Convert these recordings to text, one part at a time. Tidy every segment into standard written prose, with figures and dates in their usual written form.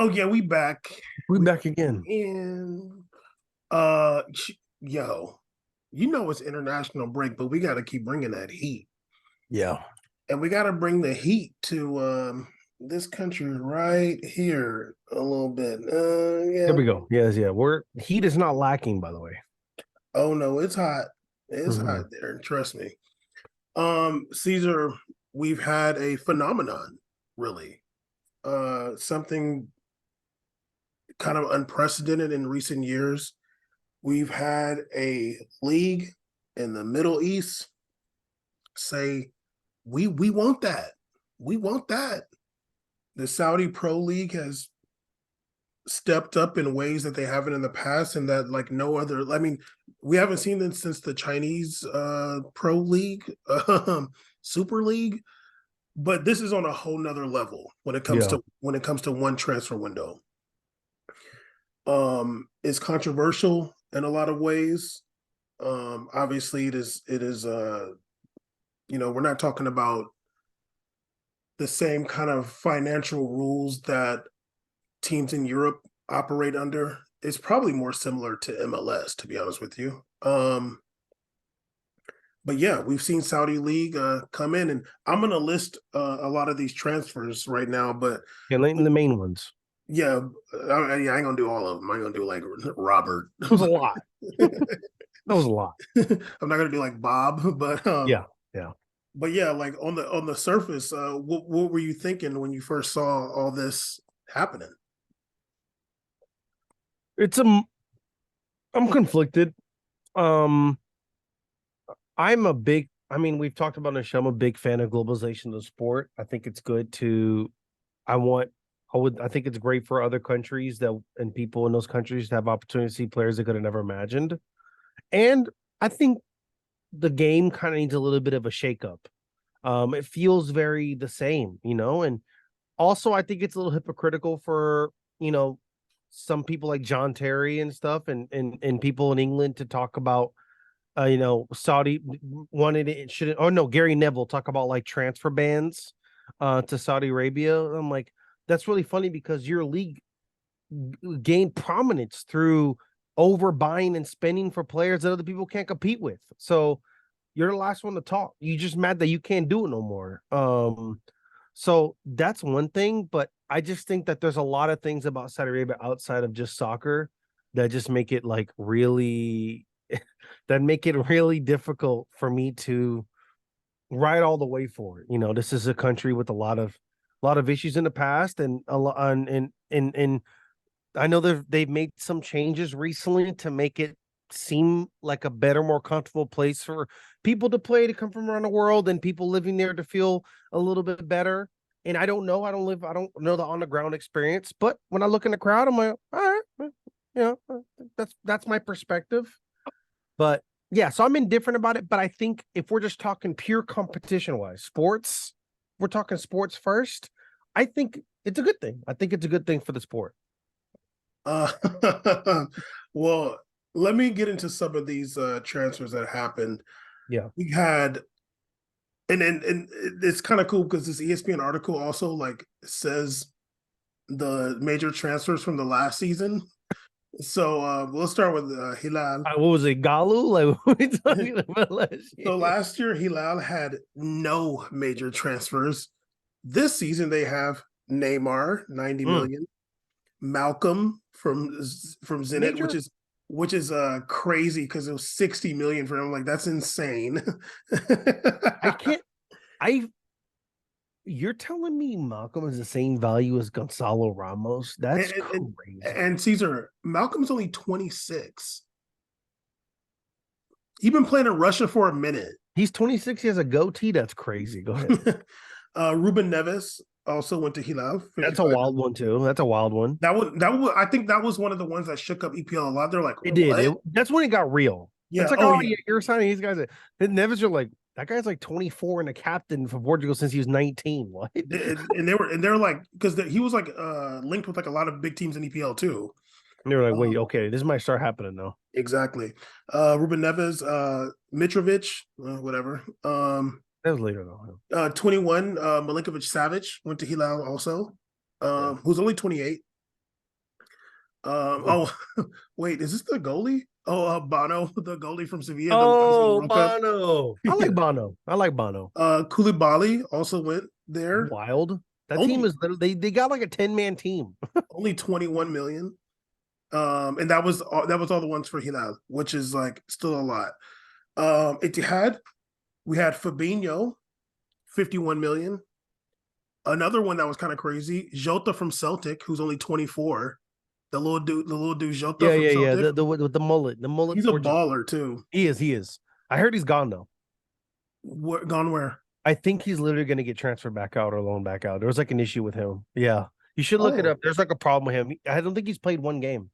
Oh yeah, we back. We We back again. in yo, it's international break, but we got to keep bringing that heat, Yeah. and we got to bring the heat to this country right here a little bit. Here Yeah. we go. Yes, yeah. We're heat is not lacking, by the way. Oh no, it's hot. It's Hmm. hot there. Trust me. Caesar, we've had a phenomenon, really. Something kind of unprecedented in recent years. We've had a league in the Middle East say, we want that. We want that. The Saudi Pro League has stepped up in ways that they haven't in the past, and that like no other. I mean, we haven't seen them since the Chinese Pro League, Super League. But this is on a whole nother level Yeah. when it comes to one transfer window. It's controversial in a lot of ways. Obviously, it is we're not talking about the same kind of financial rules that teams in Europe operate under. It's probably more similar to MLS, to be honest with you. But yeah, we've seen Saudi League come in, and I'm going to list a lot of these transfers right now. But Yeah, the main ones. yeah, I ain't gonna do all of them. I ain't gonna do like Robert. It was a lot. That was a lot. I'm not gonna do like Bob, Yeah. Yeah. but yeah, like on the surface, what were you thinking when you first saw all this happening? It's a I'm conflicted. Um I mean, we've talked about on the show. I'm a big fan of globalization of the sport. I think it's good to I want I think it's great for other countries that and people in those countries to have opportunity to see players they could have never imagined. And I think the game kind of needs a little bit of a shakeup. It feels very the same, and also I think it's a little hypocritical for, some people like John Terry and stuff and people in England to talk about Saudi wanted it shouldn't oh no, Gary Neville talk about like transfer bans to Saudi Arabia. I'm like, that's really funny because your league gained prominence through overbuying and spending for players that other people can't compete with. So you're the last one to talk. You just mad that you can't do it no more. So that's one thing, but I just think that there's a lot of things about Saudi Arabia outside of just soccer that just make it like really that make it really difficult for me to ride all the way for it. This is a country with a lot of issues in the past and a lot and I know they've made some changes recently to make it seem like a better, more comfortable place for people to play to come from around the world and people living there to feel a little bit better. And I don't know, I don't know the on the ground experience, but when I look in the crowd, I'm like, all right, that's my perspective. But yeah, so I'm indifferent about it. But I think if we're just talking pure competition wise, sports, we're talking sports first. I think it's a good thing. I think it's a good thing for the sport. Uh, well, let me get into some of these transfers that happened. Yeah. We had, and it's kind of cool because this ESPN article also like says the major transfers from the last season. So we'll start with Hilal. What was it, Galu? Like, what are we talking about last So year? last year Hilal had no major transfers. This season they have Neymar, 90 Mm. million, Malcolm from Zenit, which Major? is crazy because it was 60 million for him. Like that's insane. I can't. I. You're telling me Malcolm is the same value as Gonzalo Ramos? That's and, and crazy. and Caesar, Malcolm's only 26. He's been playing in Russia for a minute. He's 26. He has a goatee. That's crazy. Go ahead. Ruben Neves also went to Hilal, That's a 55 wild million. one too. That's a wild one. That was I think that was one of the ones that shook up EPL a lot. They're like, It did. what? That's when it got real. It's Yeah. like, Oh oh, yeah. you're signing these guys. And Neves are like, that guy's like 24 and a captain for Portugal since he was 19. What? And they're like because he was like linked with like a lot of big teams in EPL too. And they were like, wait, Um, okay, this might start happening though. exactly. Ruben Neves, Mitrovic, whatever. That was later though. 21, Milinkovic Savic went to Hilal also, Yeah. who's only 28. Oh, wait, is this the goalie? Oh, Bono, the goalie from Sevilla, the that was in the Oh, World Cup. Bono. I Yeah. like Bono. I like Bono. Koulibaly also went there. Wild. That team Only is they got like a 10-man team. only 21 million. And that was all the ones for Hilal, which is like still a lot. Etihad, we had Fabinho, 51 million. Another one that was kind of crazy, Jota from Celtic, who's only 24. The little dude Jota Yeah, from yeah, yeah. Celtic. The with the mullet, He's a Portuguese. baller too. He is. He is. I heard he's gone though. Gone where? I think he's literally going to get transferred back out or loaned back out. There was like an issue with him. Yeah, you should look it Oh, up. There's like a problem with him. I don't think he's played one game,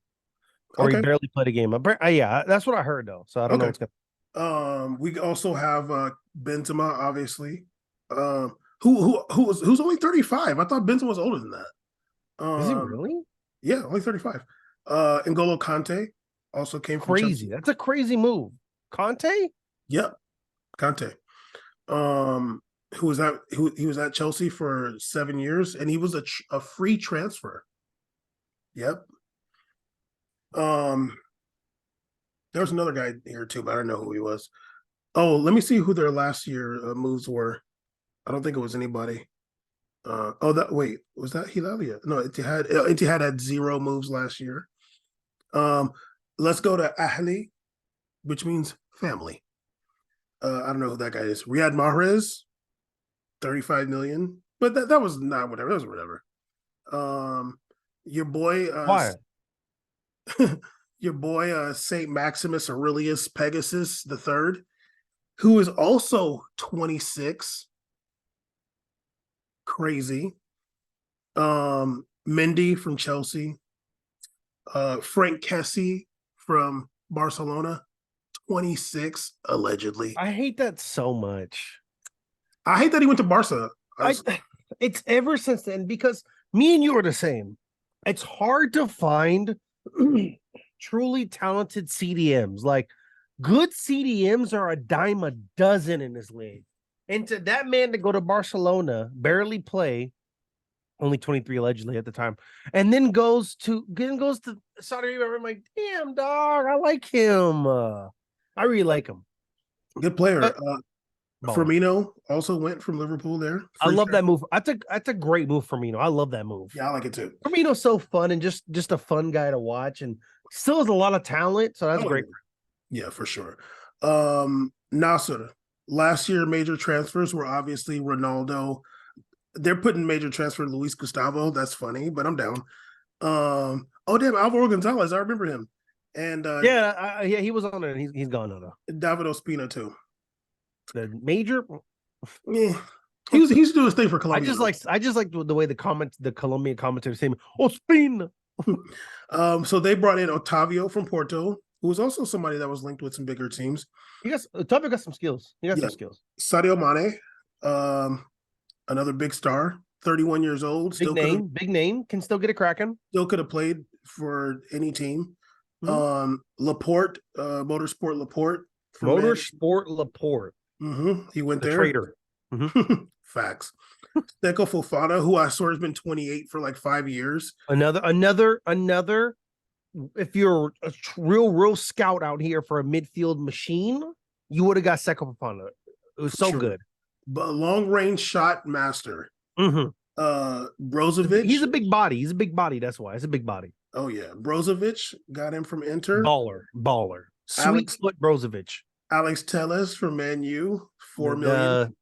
or he okay, barely played a game. Yeah, that's what I heard though. So I don't know okay. what's going. We also have Benzema, obviously. Who's only 35? I thought Benzema was older than that. Is he really Yeah, only 35. N'Golo Kante also came from crazy? Chelsea. That's a crazy move. Conte. Yep, Kante. Who was that? Who he was at Chelsea for 7 years, and he was a free transfer. Yep. Um, there was another guy here too, but I don't know who he was. Oh, let me see who their last year moves were. I don't think it was anybody. That wait, was that Hilalia? No, Etihad had 0 moves last year. Let's go to Ahli, which means family. I don't know who that guy is. Riyad Mahrez, 35 million, but that was not whatever. That was whatever. Your boy, Why? your boy, Saint Maximus Aurelius Pegasus the third, who is also 26. Crazy. Mendy from Chelsea, Frank Kessie from Barcelona, 26 allegedly. I hate that so much. I hate that he went to Barca. It's ever since then because me and you are the same. It's hard to find truly talented CDMs. Like good CDMs are a dime a dozen in this league. And to that man to go to Barcelona, barely play, only 23 allegedly at the time, and then goes to Saudi Arabia. I'm like, damn dog, I like him. I really like him. Good player. But baller. Firmino also went from Liverpool there. I love that move. That's a great move for Firmino. I love that move. Yeah, I like it too. Firmino's so fun and just a fun guy to watch, and still has a lot of talent. So that's great. Yeah, for sure. Nasser. Last year, major transfers were obviously Ronaldo. They're putting major transfer Luis Gustavo. That's funny, but I'm down. Oh damn, Alvaro Gonzalez. I remember him. And yeah, he was on it. He's gone now. David Ospina too. The major. Yeah, he's doing his thing for Colombia. I just like the way the Colombian commentators say Ospina. So they brought in Otavio from Porto, who was also somebody that was linked with some bigger teams. Otavio got some skills. He got some skills. Sadio Mane, another big star, 31 years old. Big name, can still get a cracking. Still could have played for any team. Mm-hmm. Laporte, Motorsport Laporte. Mm-hmm. He went there. Trader. Mm-hmm. Facts. Seko Fofana, who I swear has been 28 for like 5 years. Another. If you're a real scout out here for a midfield machine, you would have got Seko Fofana. It was so good. But a long range shot master. Mm-hmm. Brozovic. He's a big body. That's why. It's a big body. Oh yeah, Brozovic got him from Inter. Baller. Sweet foot Brozovic. Alex Telles from Man U, 4 million.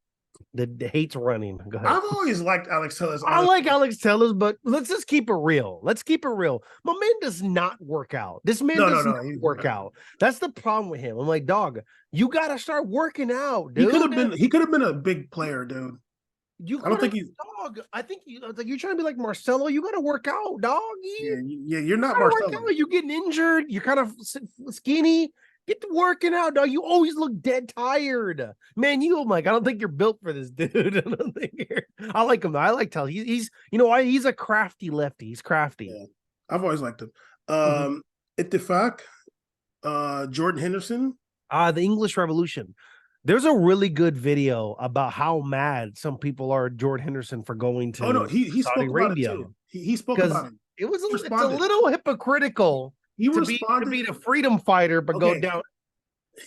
The hate's running. Go ahead. I've always liked Alex Telles. I like Alex Telles, but let's just keep it real. My man does not work out. This man does not work out. That's the problem with him. I'm like, dog, you gotta start working out, dude. He could have been a big player, dude. I don't think he's dog. I think you're trying to be like Marcelo. You got to work out, dog. Yeah, you're not Marcelo. You're getting injured. You're kind of skinny. Get to working out, dog. You always look dead tired, man. I'm like, I don't think you're built for this, dude. I like him though. I like Tell. He's he's a crafty lefty. He's crafty. Yeah, I've always liked him. Ittifaq, Jordan Henderson. The English Revolution. There's a really good video about how mad some people are at Jordan Henderson for going Oh no, to he Saudi spoke about it Arabia too. He spoke because about it. it's a Responded. little hypocritical He to responded. be the freedom fighter but go Okay, down.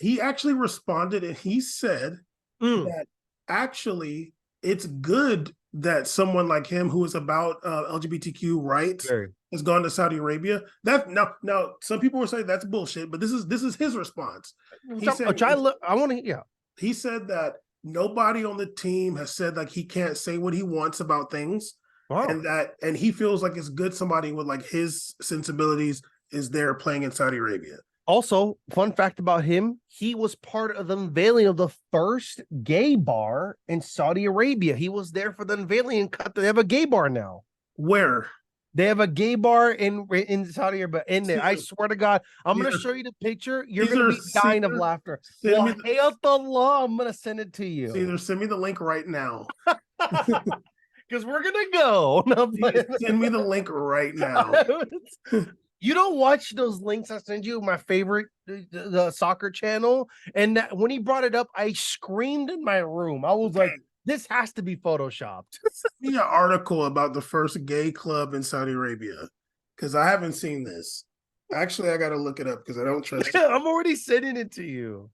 he actually responded and he said Mm, that actually it's good that someone like him who is about LGBTQ rights very. has gone to Saudi Arabia. That now some people will say that's bullshit, but this is his response. He said Which I want to. Yeah. he said that nobody on the team has said like he can't say what he wants about things, Wow. and he feels like it's good somebody with like his sensibilities is there playing in Saudi Arabia. Also, fun fact about him, he was part of the unveiling of the first gay bar in Saudi Arabia. He was there for the unveiling and cut. They have a gay bar now. Where? They have a gay bar in Saudi Arabia. In there, I swear to God, I'm gonna show you the picture. You're gonna be dying of laughter. Send me Allah, I'm gonna send it to you. Caesar, send me the link right now. Because we're gonna go. Send me the link right now. You don't watch those links I send you, my favorite the soccer channel. And when he brought it up, I screamed in my room. I was like, this has to be photoshopped. Send me an article about the first gay club in Saudi Arabia. Because I haven't seen this. Actually, I gotta look it up because I don't trust it. I'm already sending it to you.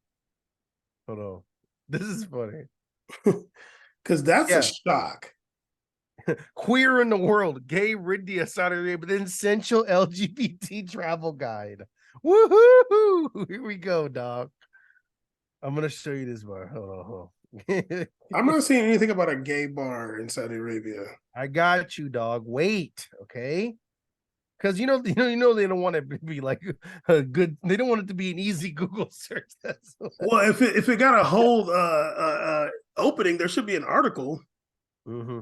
Hold on. This is funny. Because that's a shock. Queer in the world, gay Rindia Saudi Arabia, the essential LGBT travel guide. Woohoo! Here we go, dog. I'm gonna show you this bar. Hold on. I'm not seeing anything about a gay bar in Saudi Arabia. I got you, dog. Wait, okay? Because you know they don't want it to be like a good. They don't want it to be an easy Google search. Well, if it got a whole opening, there should be an article. Mm-hmm.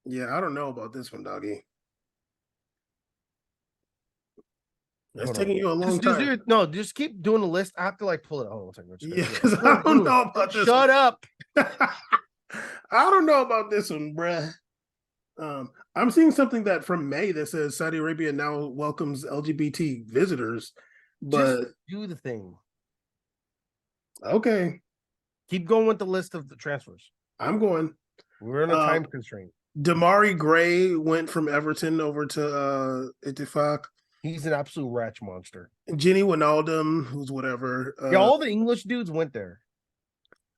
Yeah, I don't know about this one, doggy. It's taking you a long time. Just keep doing the list. I have to like pull it. Hold on a second. Yeah, because I don't know about this. Shut up. I don't know about this one, bruh. I'm seeing something that from May that says Saudi Arabia now welcomes LGBT visitors, but just do the thing. Okay. Keep going with the list of the transfers. I'm going. We're in a time constraint. Damari Gray went from Everton over to Ittifaq. He's an absolute ratch monster. Jenny Wijnaldum, who's whatever. Yeah, all the English dudes went there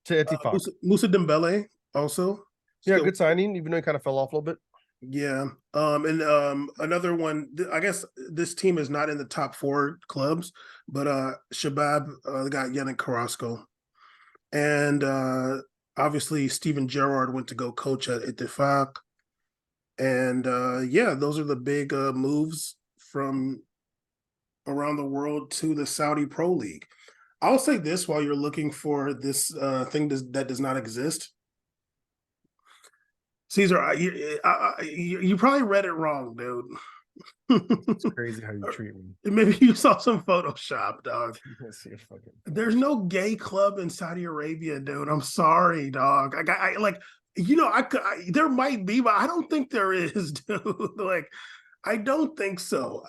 to Ittifaq. Musa Dembele also. Yeah, good signing, even though he kind of fell off a little bit. Yeah. And another one, I guess this team is not in the top 4 clubs, but Shabab got Yannick Carrasco. And obviously Steven Gerrard went to go coach at Ittifaq. And yeah, those are the big moves from around the world to the Saudi Pro League. I'll say this while you're looking for this thing that does not exist. Caesar, you probably read it wrong, dude. It's crazy how you treat me. Maybe you saw some Photoshop, dog. There's no gay club in Saudi Arabia, dude. I'm sorry, dog. I like, there might be, but I don't think there is, dude. Like, I don't think so.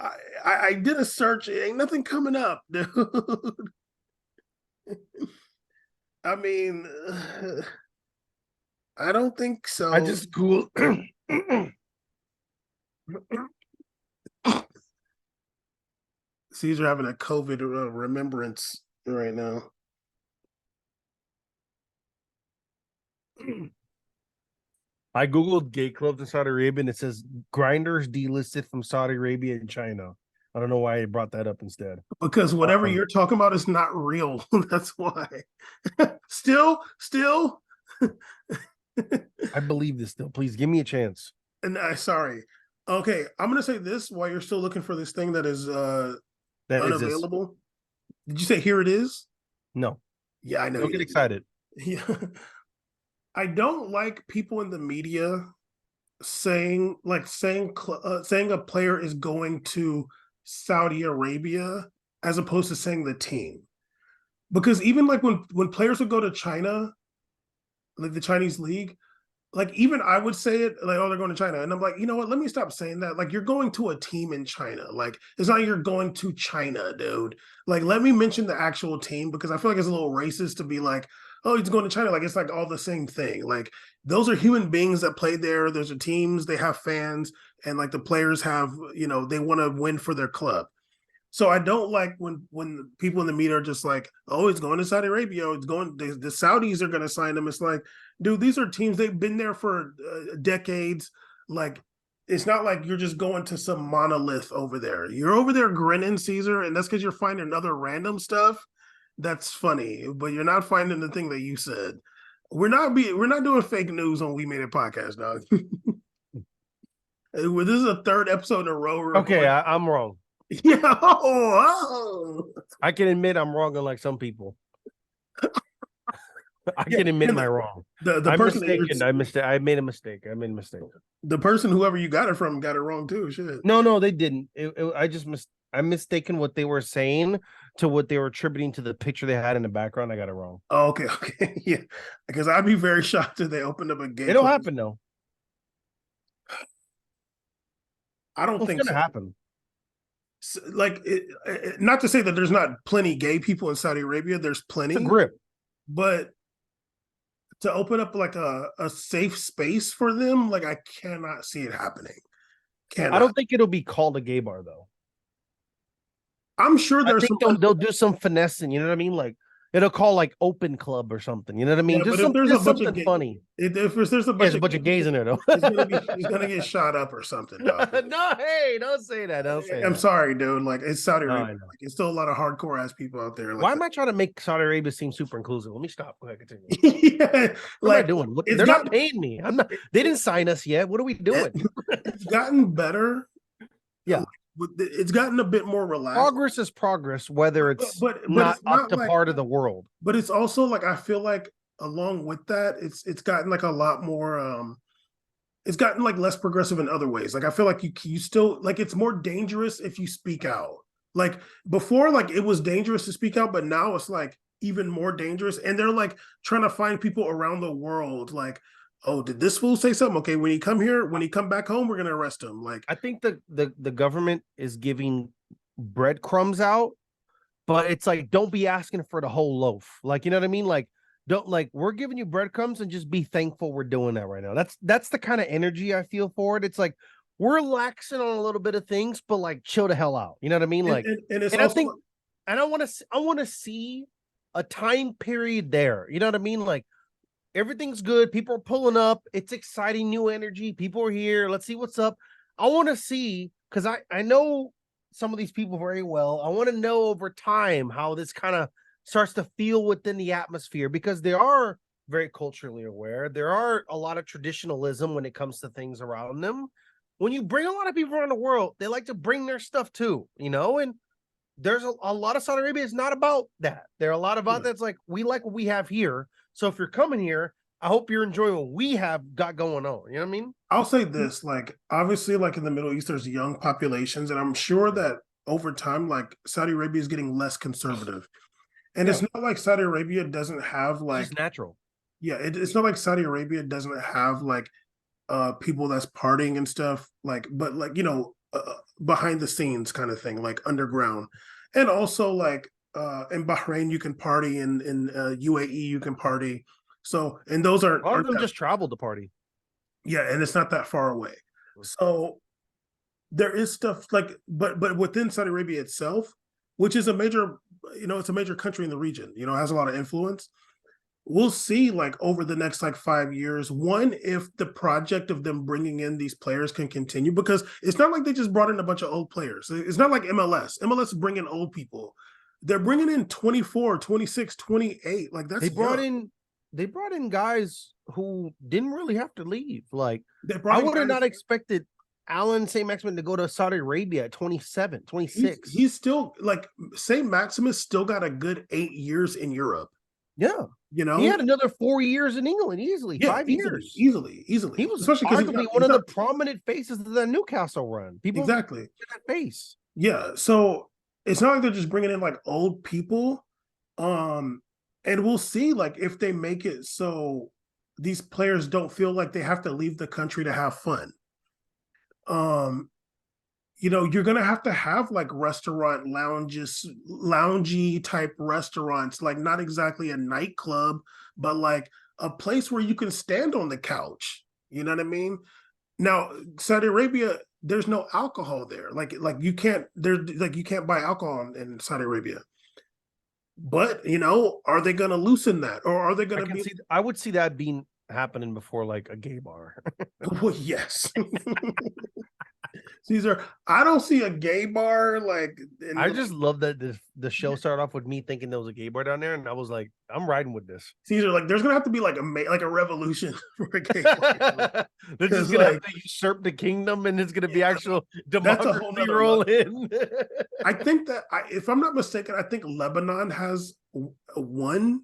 I did a search. Ain't nothing coming up, dude. I mean, I don't think so. I just Googled. Caesar having a COVID remembrance right now. I Googled gay clubs in Saudi Arabia and it says grinders delisted from Saudi Arabia and China. I don't know why I brought that up instead. Because whatever you're talking about is not real. That's why. Still. I believe this still. Please give me a chance. And sorry. Okay, I'm gonna say this while you're still looking for this thing that is unavailable. Exists. Did you say here it is? No. Yeah, I know. Don't get excited. Yeah. I don't like people in the media saying a player is going to Saudi Arabia as opposed to saying the team. Because even like when players would go to China, like the Chinese league, like even I would say it like, oh, they're going to China. And I'm like, you know what? Let me stop saying that. Like, you're going to a team in China. Like, it's not like you're going to China, dude. Like, let me mention the actual team because I feel like it's a little racist to be like, oh, he's going to China. Like, it's like all the same thing. Like, those are human beings that play there. Those are teams, they have fans, and like the players have, they want to win for their club. So I don't like when people in the media are just like, oh, it's going to Saudi Arabia. It's going. The Saudis are going to sign them. It's like, dude, these are teams. They've been there for decades. Like, it's not like you're just going to some monolith over there. You're over there grinning, Caesar, and that's because you're finding other random stuff. That's funny, but you're not finding the thing that you said. We're not doing fake news on We Made It podcast, dog. This is a third episode in a row. Okay, I'm wrong. Yeah. Oh. I can admit I'm wrong, unlike some people. I can admit my wrong. The I'm person mistaken. I made a mistake. I made a mistake. The person, whoever you got it from, got it wrong too. Shit. No, they didn't. I'm mistaken what they were saying to what they were attributing to the picture they had in the background. I got it wrong. Oh, okay. Yeah. Because I'd be very shocked if they opened up a gate. It'll happen though. I don't think it's gonna happen. Like, not to say that there's not plenty gay people in Saudi Arabia. There's plenty. It's a grip. But to open up like a safe space for them, like I cannot see it happening. I don't think it'll be called a gay bar though. I'm sure there's they'll do some finessing. You know what I mean? Like it'll call like open club or something. You know what I mean? Yeah, just something funny. If there's a bunch of gays in there though, he's gonna get shot up or something. No, hey, don't say that. I'm sorry, dude. Like, it's Saudi Arabia. No. Like, it's still a lot of hardcore ass people out there. Like, why am I trying to make Saudi Arabia seem super inclusive? Let me stop. Go ahead, continue. Yeah, what am I doing? They're not paying me. I'm not. They didn't sign us yet. What are we doing? It's gotten better. Yeah. It's gotten a bit more relaxed. Progress is progress, whether it's not up to part of the world. But it's also like, I feel like along with that, it's gotten like a lot more. It's gotten like less progressive in other ways. Like I feel like you still like it's more dangerous if you speak out. Like before, like it was dangerous to speak out, but now it's like even more dangerous. And they're like trying to find people around the world, like, oh, did this fool say something? Okay, when he come back home, we're gonna arrest him. Like, I think the government is giving breadcrumbs out, but it's like, don't be asking for the whole loaf. Like, you know what I mean? Like, don't, like, we're giving you breadcrumbs and just be thankful we're doing that right now. That's the kind of energy I feel for it. It's like we're laxing on a little bit of things, but like chill the hell out. You know what I mean? Like, and I think, and I want to see a time period there. You know what I mean? Like, everything's good. People are pulling up. It's exciting, new energy. People are here. Let's see what's up. I want to see, because I know some of these people very well. I want to know over time how this kind of starts to feel within the atmosphere, because they are very culturally aware. There are a lot of traditionalism when it comes to things around them. When you bring a lot of people around the world, they like to bring their stuff too, and there's a lot of Saudi Arabia is not about that. There are a lot about that's like, we like what we have here. So if you're coming here, I hope you're enjoying what we have got going on. You know what I mean? I'll say this, like, obviously, like in the Middle East, there's young populations, and I'm sure that over time, like Saudi Arabia is getting less conservative. And it's not like Saudi Arabia doesn't have like, it's natural. Yeah, it's not like Saudi Arabia doesn't have like people that's partying and stuff, like, but like, behind the scenes kind of thing, like underground. And also like in Bahrain you can party, in UAE you can party. So, and those aren't, a lot of them just traveled to party. Yeah, and it's not that far away. So there is stuff like, but within Saudi Arabia itself, which is a major, it's a major country in the region, has a lot of influence. We'll see, like, over the next like 5 years, one, if the project of them bringing in these players can continue, because it's not like they just brought in a bunch of old players. It's not like MLS. MLS is bringing old people. They're bringing in 24, 26, 28. Like, that's they brought in guys who didn't really have to leave. Like, I would have not expected Alan St. Maximin to go to Saudi Arabia at 27, 26. He's still, like, St. Maximus still got a good 8 years in Europe. Yeah. He had another 4 years in England, easily. Yeah, 5 years. Easily. He was arguably one of the prominent faces of the Newcastle run. People exactly that face. Yeah. So it's not like they're just bringing in like old people. And we'll see, like, if they make it so these players don't feel like they have to leave the country to have fun. Um, you're gonna have to have like restaurant lounges, loungy type restaurants, like not exactly a nightclub, but like a place where you can stand on the couch. You know what I mean? Now, Saudi Arabia, there's no alcohol there. Like you can't you can't buy alcohol in Saudi Arabia. But are they gonna loosen that? Or are they gonna be I would see that being happening before like a gay bar. well, yes. Caesar, I don't see a gay bar like. I just love that the show started off with me thinking there was a gay bar down there, and I was like, I'm riding with this. Caesar, like, there's gonna have to be like a revolution for a gay bar. They're just gonna have to usurp the kingdom, and it's gonna be actual democracy roll in. I think that if I'm not mistaken, I think Lebanon has one.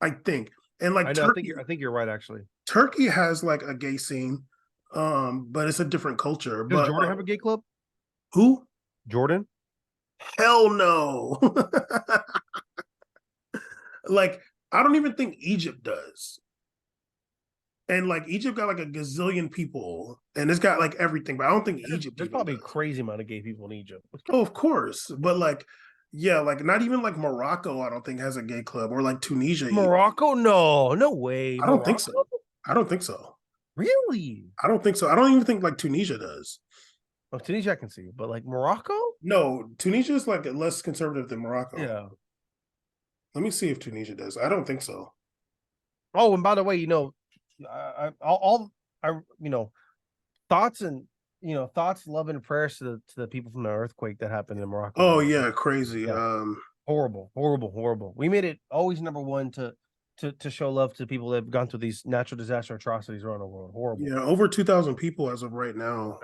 I think, and like Turkey, I think you're right. Actually, Turkey has like a gay scene. But it's a different culture. Does but Jordan have a gay club? Who? Jordan? Hell no. Like, I don't even think Egypt does. And like Egypt got like a gazillion people, and it's got like everything, but I don't think Egypt. There's probably a crazy amount of gay people in Egypt. Oh, of course, but like, yeah, like not even like Morocco, I don't think has a gay club, or like Tunisia. Morocco? No, no way. I don't think so. I don't think so. Really? I don't think so. I don't even think like Tunisia does. Oh, Tunisia I can see, but like Morocco? No, Tunisia is like less conservative than Morocco. Yeah. Let me see if Tunisia does. I don't think so. Oh, and by the way, thoughts and thoughts, love, and prayers to the people from the earthquake that happened in Morocco. Oh yeah, crazy. Yeah. Horrible. We made it always number one to show love to people that have gone through these natural disaster atrocities around the world. Horrible. Yeah, over 2,000 people as of right now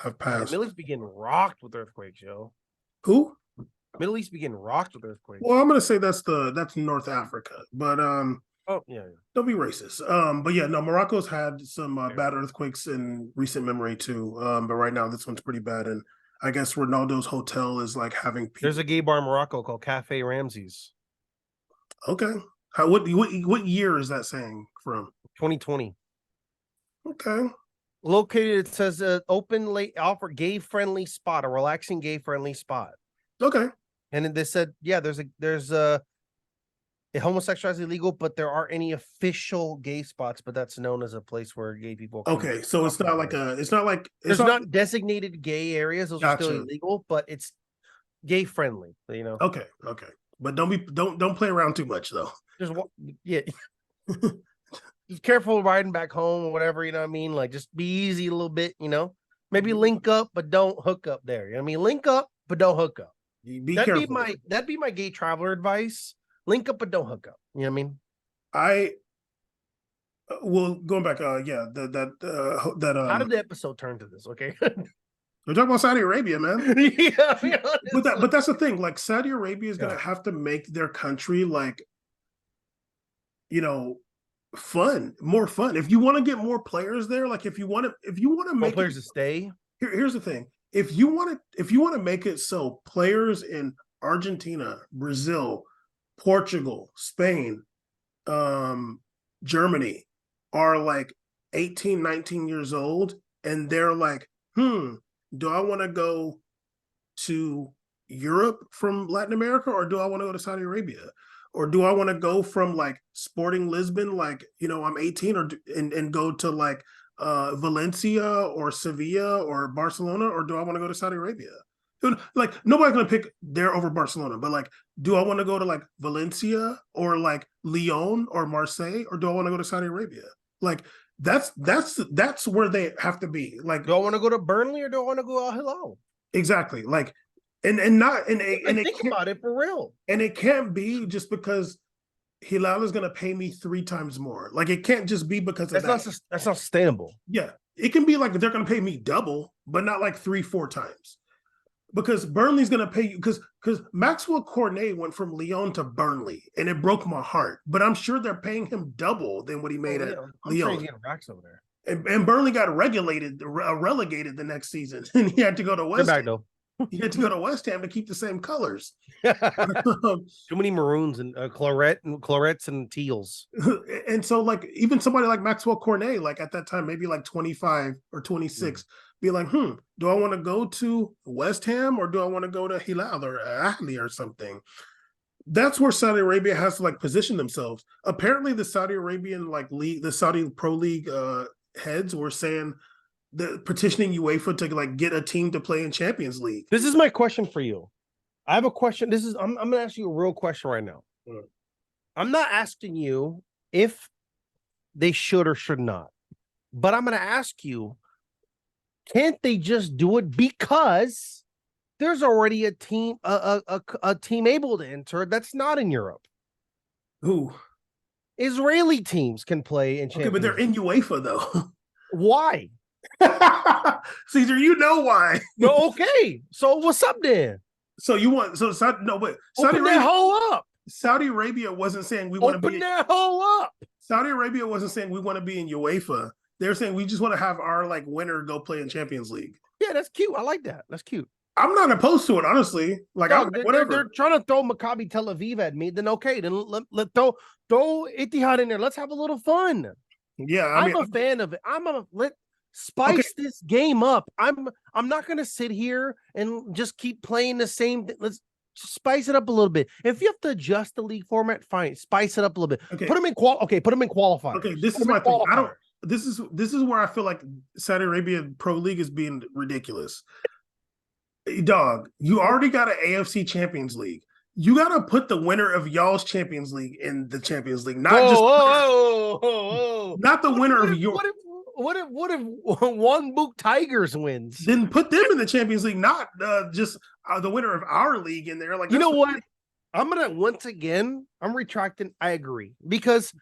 have passed. Middle East begin rocked with earthquakes, yo. Who? Middle East begin rocked with earthquakes. Well, I'm gonna say that's North Africa, but oh yeah. Don't be racist. But yeah, no, Morocco's had some bad earthquakes in recent memory too. But right now this one's pretty bad, and I guess Ronaldo's hotel is like having people. There's a gay bar in Morocco called Cafe Ramses. Okay. What year is that saying from? 2020. Okay. Located, it says open late offer gay friendly spot, a relaxing gay friendly spot. Okay. And they said, yeah, there's homosexuality is illegal, but there aren't any official gay spots, but that's known as a place where gay people. Okay, so it's not like there's not designated gay areas; those are still illegal, but it's gay friendly. Okay, but don't play around too much though. Yeah, just careful riding back home or whatever. You know what I mean? Like just be easy a little bit. Maybe link up, but don't hook up there. You know what I mean? Link up, but don't hook up. That'd be my gay traveler advice. Link up, but don't hook up. You know what I mean? Well, going back, how did the episode turn to this? Okay, we're talking about Saudi Arabia, man. Yeah, but that's the thing. Like Saudi Arabia is gonna have to make their country like, more fun. If you want to get more players there, like if you want to make players to stay. Here's the thing: if you want to make it so players in Argentina, Brazil, Portugal, Spain, Germany are like 18, 19 years old, and they're like, do I want to go to Europe from Latin America, or do I want to go to Saudi Arabia? Or do I want to go from like Sporting Lisbon, like, I'm 18 and go to like Valencia or Sevilla or Barcelona, or do I want to go to Saudi Arabia? Like nobody's gonna pick there over Barcelona, but like, do I want to go to like Valencia or like Lyon or Marseille, or do I want to go to Saudi Arabia? Like that's where they have to be. Like, do I want to go to Burnley or do I want to go Al Hilal? Exactly. Like, and think about it for real. And it can't be just because Hilal is gonna pay me 3 times more. Like it can't just be because of that. That's not sustainable. Yeah, it can be like they're gonna pay me double, but not like 3-4 times. Because Burnley's going to pay you, because Maxwell Cornet went from Lyon to Burnley, and it broke my heart. But I'm sure they're paying him double than what he made at Lyon. Sure he's getting racks over there. And Burnley got relegated the next season, and he had to go to West. They're back though. He had to go to West Ham to keep the same colors. Too many maroons and clarets and teals. And so, like, even somebody like Maxwell Cornet, like at that time, maybe like 25 or 26, be like, do I want to go to West Ham or do I want to go to Hilal or Ahli or something? That's where Saudi Arabia has to like position themselves. Apparently, the Saudi Arabian like league, the Saudi Pro League heads were saying the petitioning UEFA to like get a team to play in Champions League. This is my question for you. I have a question. I'm gonna ask you a real question right now. I'm not asking you if they should or should not, but I'm gonna ask you, can't they just do it because there's already a team team able to enter that's not in Europe? Who? Israeli teams can play in Champions. Okay, but they're in UEFA though. Why? Caesar, you know why. No, okay. So what's up then? So you want no, but Saudi Arabia, hole up. Saudi Arabia wasn't saying we want to be that hole up. Saudi Arabia wasn't saying we want to be in UEFA. They're saying we just want to have our like winner go play in Champions League. Yeah, that's cute. I like that. That's cute. I'm not opposed to it, honestly. Like, no, whatever. They're trying to throw Maccabi Tel Aviv at me. Then okay, then let throw Etihad in there. Let's have a little fun. Yeah, I'm a fan of it. Let's spice this game up. I'm not gonna sit here and just keep playing the same thing. Let's spice it up a little bit. If you have to adjust the league format, fine. Spice it up a little bit. Okay. Put them in qualifiers. Okay, this is my thing. This is where I feel like Saudi Arabia Pro League is being ridiculous. Dog, you already got an AFC Champions League. You got to put the winner of y'all's Champions League in the Champions League, not not the winner of your. What if one Book Tigers wins? Then put them in the Champions League, not just the winner of our league in there. Like, you know what? I'm retracting. I agree because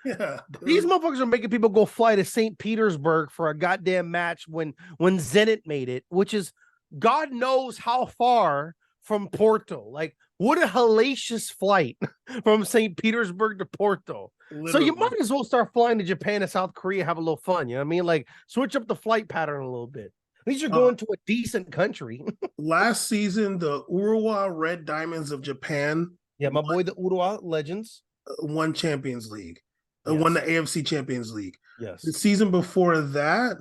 these motherfuckers are making people go fly to St. Petersburg for a goddamn match when Zenit made it, which is God knows how far from Porto. Like, what a hellacious flight from St. Petersburg to Porto. Literally. So you might as well start flying to Japan and South Korea, have a little fun. You know what I mean? Like, switch up the flight pattern a little bit. At least you're going to a decent country. Last season, the Urawa Red Diamonds of Japan. Yeah, my boy, the Urawa Legends. Won Champions League. Won the AFC Champions League. Yes. The season before that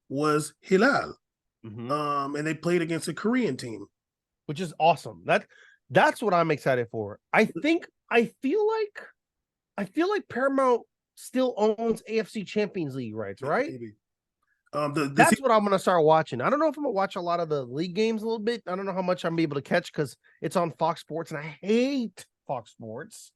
was Hilal. Mm-hmm. And they played against a Korean team. Which is awesome. That's what I'm excited for. I feel like Paramount still owns AFC Champions League rights, right? Maybe. That's what I'm gonna start watching. I don't know if I'm gonna watch a lot of the league games a little bit. I don't know how much I'm able to catch because it's on Fox Sports, and I hate Fox Sports.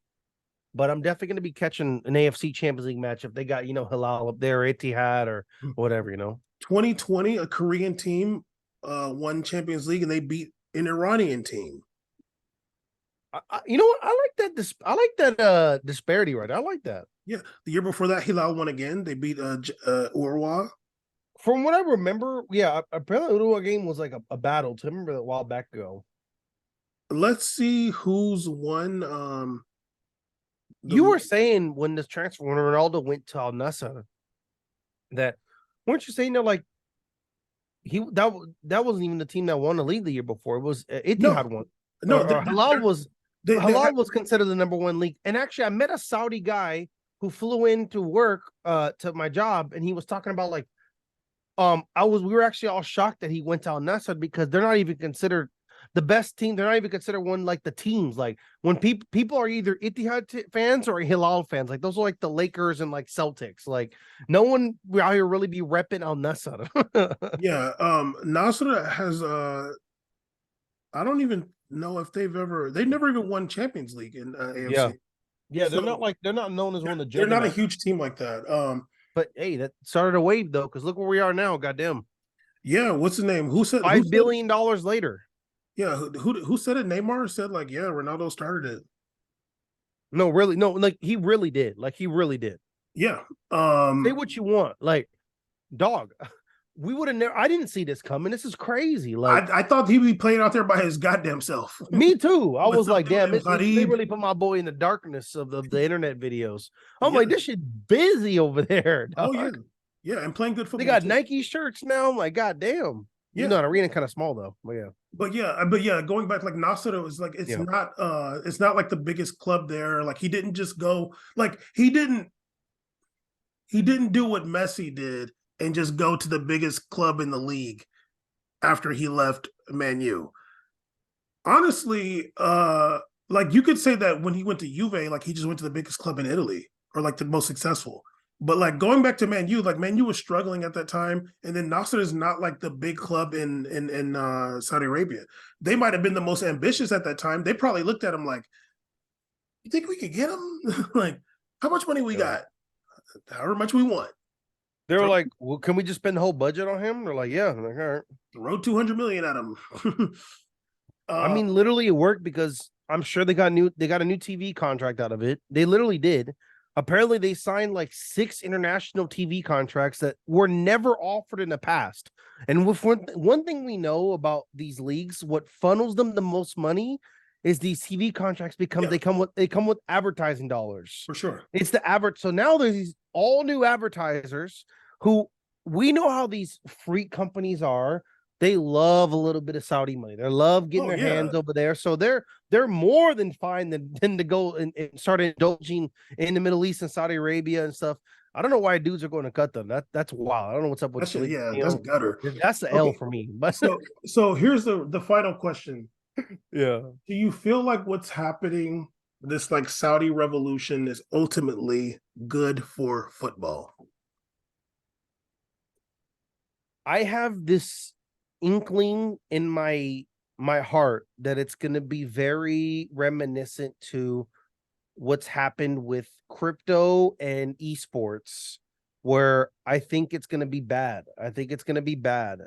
But I'm definitely gonna be catching an AFC Champions League match if they got Hilal up there, Etihad, or whatever. 2020, a Korean team won Champions League, and they beat an Iranian team. You know what? I like that disparity right. I like that. Yeah, the year before that, Hilal won again. They beat Urawa. From what I remember, yeah, apparently Urawa game was like a battle. I remember that a while back ago. Let's see who's won. You were saying when Ronaldo went to Al Nassr, that weren't you saying that like that wasn't even the team that won the league the year before? It was Etihad won. No, Hilal was considered the number one league. And actually, I met a Saudi guy who flew in to work to my job, and he was talking about like, we were actually all shocked that he went to Al Nassr because they're not even considered the best team. They're not even considered one like the teams. Like when people are either Etihad fans or Hilal fans, like those are like the Lakers and like Celtics. Like no one out here really be repping Al Nassr. Yeah, Nasr has I don't even know if they've never even won Champions League in AFC. Yeah, they're not known as one of the. They're not a huge team like that. But hey, that started a wave though, because look where we are now. Goddamn. Yeah, what's his name? Who said $5 billion later? Yeah, who said it? Neymar said like, yeah, Ronaldo started it. No, really, no, like he really did. Like he really did. Yeah. Say what you want, like, dog. We would have never. I didn't see this coming. This is crazy. Like I thought he'd be playing out there by his goddamn self. Me too. I was like, damn, they really put my boy in the darkness of the internet videos. I'm like, this shit busy over there. Dog. Oh yeah, and playing good football. They got Nike shirts now. I'm like, goddamn. You Yeah. know, an arena kind of small though. But yeah, going back like Nasser was like Yeah. it's not like the biggest club there. Like he didn't just go like he didn't do what Messi did and just go to the biggest club in the league after he left Man U. Honestly, like you could say that when he went to Juve, like he just went to the biggest club in Italy or like the most successful. But like going back to Man U, like Man U was struggling at that time, and then Nasser is not like the big club in Saudi Arabia. They might have been the most ambitious at that time. They probably looked at him like, "You think we could get him? Like, how much money we Yeah. got? However much we want. They were Throw, like, "Well, can we just spend the whole budget on him?" They're like, "Yeah." I'm like, all right. throw 200 million at him." I uh, mean, literally, it worked because I'm sure they got a new TV contract out of it. They literally did. Apparently, they signed like 6 international TV contracts that were never offered in the past. And with one thing we know about these leagues, what funnels them the most money is these TV contracts yeah, they come with advertising dollars. for sure. It's the average. So now there's these all new advertisers who we know how these freak companies are. They love a little bit of Saudi money. They love getting Oh their yeah, hands over there. So they're more than fine than to go and start indulging in the Middle East and Saudi Arabia and stuff. I don't know why dudes are going to cut them. That's wild. I don't know what's up with that's it. Philippe Yeah, that's Coutinho. gutter. That's the L Okay, for me. But so here's the final question. yeah. Do you feel like what's happening, this like Saudi revolution, is ultimately good for football? I have this inkling in my heart that it's going to be very reminiscent to what's happened with crypto and esports, where I think it's going to be bad. I think it's going to be bad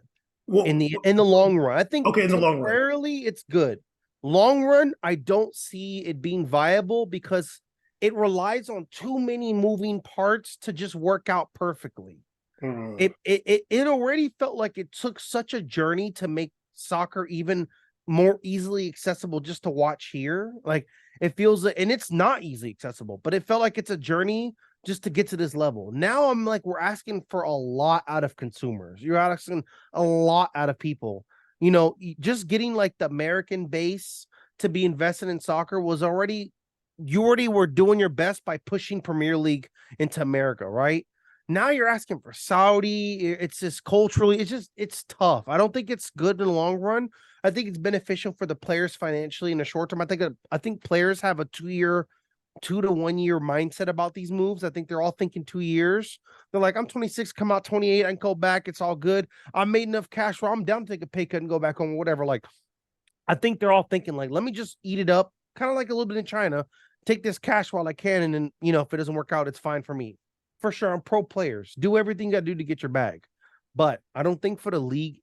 Well, in the long run. I think okay, in the long run. temporarily it's good. Long run, I don't see it being viable because it relies on too many moving parts to just work out perfectly. Mm. It already felt like it took such a journey to make soccer even more easily accessible just to watch here. Like it feels like, and it's not easily accessible, but it felt like it's a journey just to get to this level. Now I'm like, we're asking for a lot out of consumers. You're asking a lot out of people. You know, just getting like the American base to be invested in soccer was already, you already were doing your best by pushing Premier League into America, right? Now you're asking for Saudi. It's just culturally, it's tough. I don't think it's good in the long run. I think it's beneficial for the players financially in the short term. I think players have a 2 to 1 year mindset about these moves. I think they're all thinking 2 years. They're like, I'm 26, come out 28, I can go back. It's all good. I made enough cash where I'm down to take a pay cut and go back home or whatever. Like, I think they're all thinking like, let me just eat it up, kind of like a little bit in China. Take this cash while I can, and then if it doesn't work out, it's fine for me. For sure, I'm pro players. Do everything you got to do to get your bag, but I don't think for the league.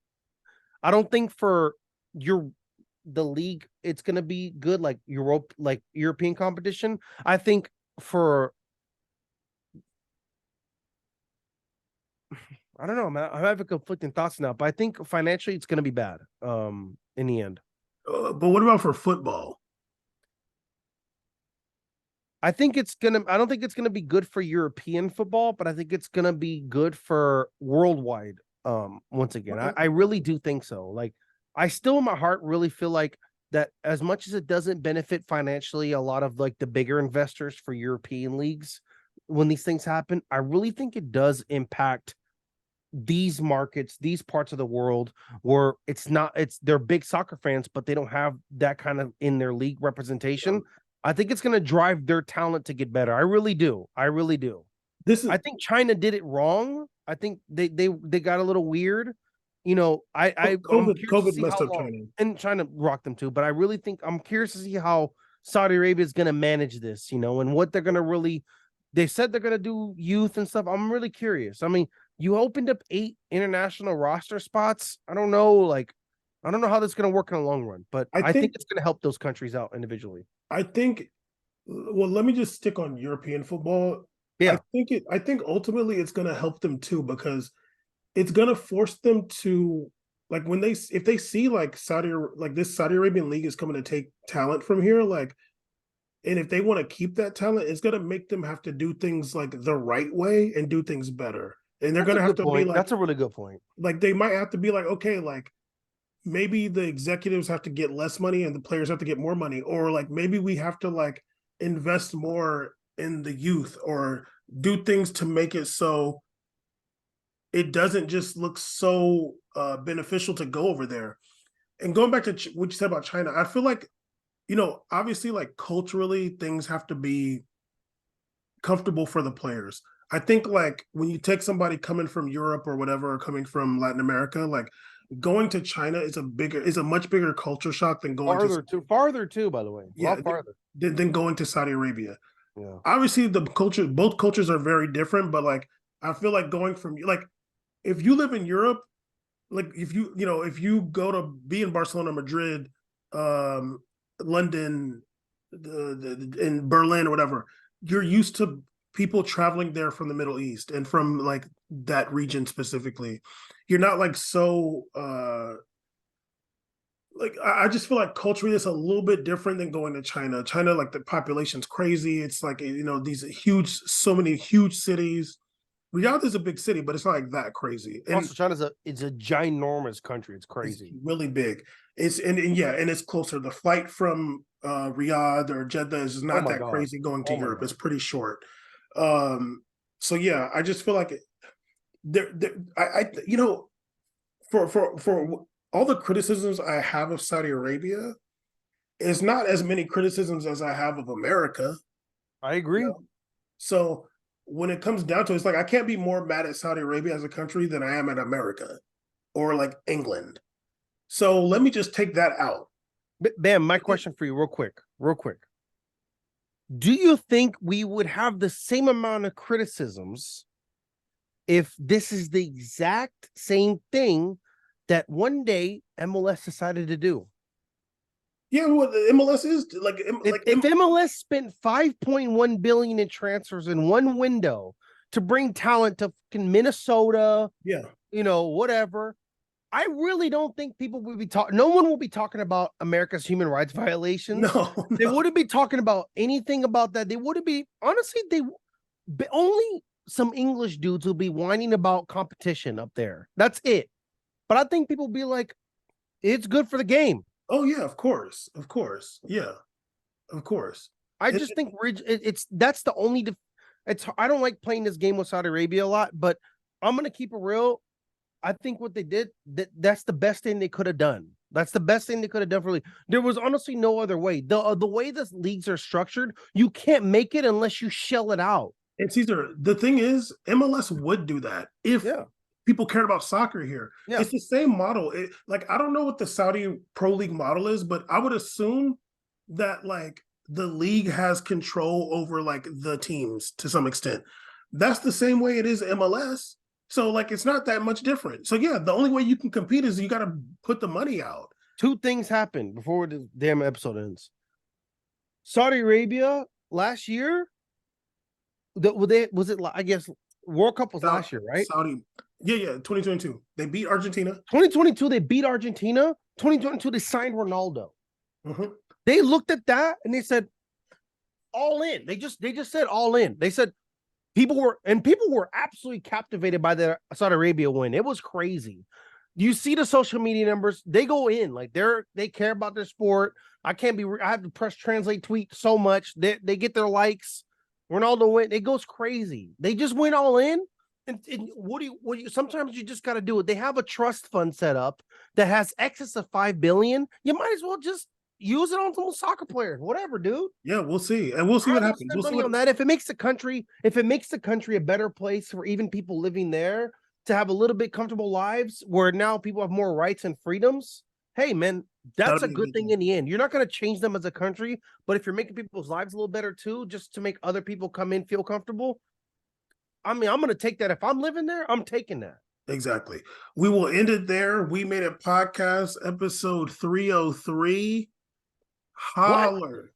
I don't think for the league it's gonna be good like European competition. I think for I don't know, man. I have conflicting thoughts now, but I think financially it's gonna be bad. In the end. But what about for football? I don't think it's gonna be good for European football, but I think it's gonna be good for worldwide. Once again, I really do think so. Like, I still in my heart really feel like that as much as it doesn't benefit financially a lot of like the bigger investors for European leagues when these things happen, I really think it does impact these markets, these parts of the world where they're big soccer fans, but they don't have that kind of in their league representation. I think it's going to drive their talent to get better. I really do. I really do. This is I think China did it wrong. I think they got a little weird. I'm curious to COVID see how messed up long, China. and China rocked them too. But I really think I'm curious to see how Saudi Arabia is going to manage this, and what they're going to really. They said they're going to do youth and stuff. I'm really curious. I mean, you opened up 8 international roster spots. I don't know how that's going to work in the long run, but I think it's going to help those countries out individually. I think well, let me just stick on European football. Yeah. I think ultimately it's going to help them too because it's going to force them to like when if they see like this Saudi Arabian league is coming to take talent from here, like, and if they want to keep that talent, it's going to make them have to do things like the right way and do things better. And they're going to have to be like, that's a really good point. like they might have to be like, okay, like maybe the executives have to get less money and the players have to get more money, or like maybe we have to like invest more in the youth or do things to make it so it doesn't just look so beneficial to go over there. And going back to what you said about China, I feel like, obviously, like culturally, things have to be comfortable for the players. I think like when you take somebody coming from Europe or whatever, or coming from Latin America, like going to China is a much bigger culture shock than going farther too, by the way. A lot farther than going to Saudi Arabia. Yeah. Obviously, both cultures are very different, but like I feel like going from like if you live in Europe, like if you go to be in Barcelona, Madrid, London, in Berlin or whatever, you're used to people traveling there from the Middle East and from like that region specifically. You're not like so like I just feel like culturally it's a little bit different than going to China. China, like the population's crazy. It's like so many huge cities. Riyadh is a big city, but it's not like that crazy. And also, it's a ginormous country. It's crazy. It's really big. And it's closer. The flight from Riyadh or Jeddah is not that crazy going to Europe. It's pretty short. So yeah, I just feel like for all the criticisms I have of Saudi Arabia, it's not as many criticisms as I have of America. I agree. So when it comes down to it, it's like I can't be more mad at Saudi Arabia as a country than I am at America or like England. So let me just take that out. Bam, my question for you real quick. Do you think we would have the same amount of criticisms if this is the exact same thing that one day MLS decided to do? Yeah, well, MLS is like if MLS spent $5.1 billion in transfers in one window to bring talent to fucking Minnesota, whatever, I really don't think people would be talking. No one will be talking about America's human rights violations. No. They wouldn't be talking about anything about that. They wouldn't be. Honestly, only some English dudes will be whining about competition up there. That's it. But I think people will be like, it's good for the game. Oh yeah, of course, yeah, of course. I just think that's the only. I don't like playing this game with Saudi Arabia a lot, but I'm gonna keep it real. I think what they did, that's the best thing they could have done. That's the best thing they could have done for league. There was honestly no other way. The way the leagues are structured, you can't make it unless you shell it out. And Caesar, the thing is, MLS would do that if people cared about soccer here. Yeah. It's the same model. I don't know what the Saudi Pro League model is, but I would assume that like the league has control over like the teams to some extent. That's the same way it is MLS. So like it's not that much different. So yeah, the only way you can compete is you got to put the money out. Two things happened before the damn episode ends. Saudi Arabia last year, I guess World Cup was last year, right? Saudi. Yeah, 2022. They beat Argentina. 2022, they beat Argentina. 2022, they signed Ronaldo. Mm-hmm. They looked at that and they said, all in. They just said all in. They said people were absolutely captivated by the Saudi Arabia win. It was crazy. You see the social media numbers, they go in. Like they care about their sport. I have to press translate tweet so much. They get their likes. Ronaldo went, it goes crazy. They just went all in. And what do you sometimes you just got to do it. They have a trust fund set up that has excess of $5 billion. You might as well just use it on some soccer players, whatever, dude. Yeah, we'll see. And we'll see what happens. We'll see on that. If it makes the country a better place for even people living there to have a little bit comfortable lives where now people have more rights and freedoms. Hey man, that's a good thing in the end. You're not going to change them as a country, but if you're making people's lives a little better too, just to make other people come in, feel comfortable. I mean, I'm going to take that. If I'm living there, I'm taking that. Exactly. We will end it there. We Made It podcast, episode 303. Holler.